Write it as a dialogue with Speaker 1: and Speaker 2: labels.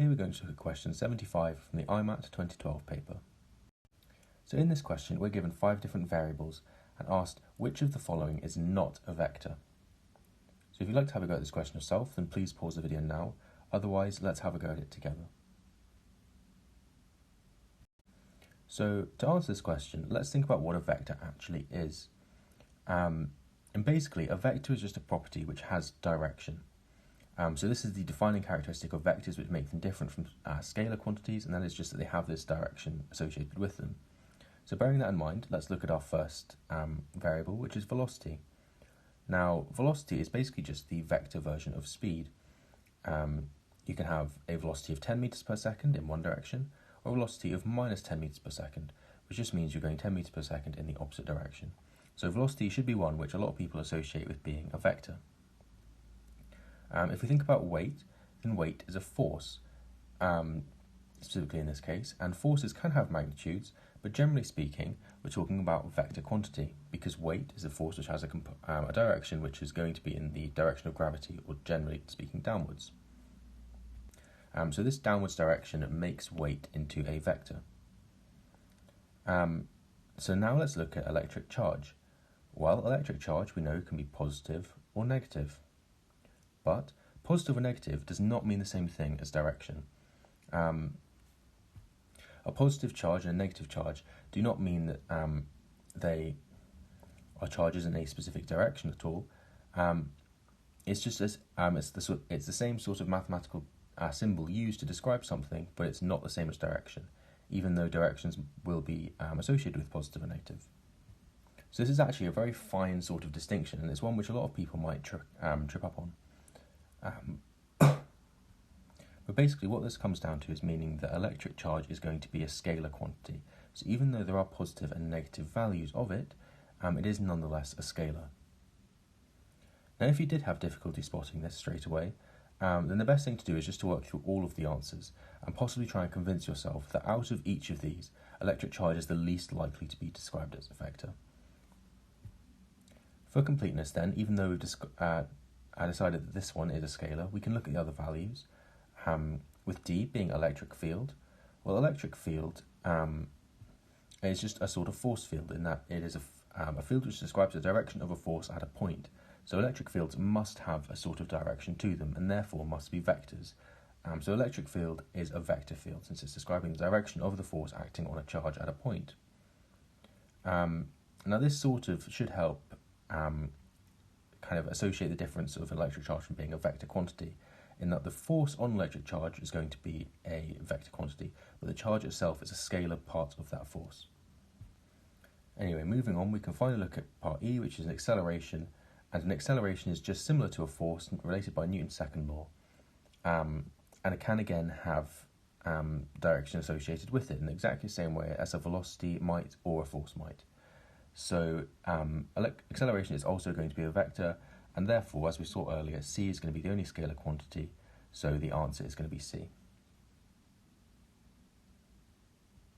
Speaker 1: Here we're going to look at question 75 from the IMAT 2012 paper. So in this question we're given 5 different variables and asked which of the following is not a vector. So if you'd like to have a go at this question yourself, then please pause the video now, otherwise let's have a go at it together. So to answer this question, let's think about what a vector actually is. And basically a vector is just a property which has direction. So this is the defining characteristic of vectors which make them different from scalar quantities, and that is just that they have this direction associated with them. So bearing that in mind, let's look at our first variable, which is velocity. Now, velocity is basically just the vector version of speed. You can have a velocity of 10 meters per second in one direction, or a velocity of minus 10 meters per second, which just means you're going 10 meters per second in the opposite direction. So velocity should be one which a lot of people associate with being a vector. If we think about weight, then weight is a force, specifically in this case, and forces can have magnitudes, but generally speaking, we're talking about vector quantity, because weight is a force which has a direction which is going to be in the direction of gravity, or generally speaking, downwards. So this downwards direction makes weight into a vector. So now let's look at electric charge. Well, electric charge we know can be positive or negative. But positive or negative does not mean the same thing as direction. A positive charge and a negative charge do not mean that they are charges in a specific direction at all. It's just it's the same sort of mathematical symbol used to describe something, but it's not the same as direction, even though directions will be associated with positive and negative. So this is actually a very fine sort of distinction, and it's one which a lot of people might trip up on. But basically what this comes down to is meaning that electric charge is going to be a scalar quantity. So even though there are positive and negative values of it, it is nonetheless a scalar. Now if you did have difficulty spotting this straight away, then the best thing to do is just to work through all of the answers and possibly try and convince yourself that out of each of these, electric charge is the least likely to be described as a vector. For completeness then, even though we've decided that this one is a scalar, we can look at the other values. With D being electric field, well, electric field is just a sort of force field in that it is a field which describes the direction of a force at a point. So electric fields must have a sort of direction to them and therefore must be vectors. So electric field is a vector field since it's describing the direction of the force acting on a charge at a point. Now this sort of should help kind of associate the difference of electric charge from being a vector quantity, in that the force on electric charge is going to be a vector quantity, but the charge itself is a scalar part of that force. Anyway, moving on, we can finally look at part E, which is an acceleration, and an acceleration is just similar to a force related by Newton's second law, and it can again have direction associated with it in exactly the same way as a velocity might or a force might. So acceleration is also going to be a vector, and therefore, as we saw earlier, c is going to be the only scalar quantity, so the answer is going to be C.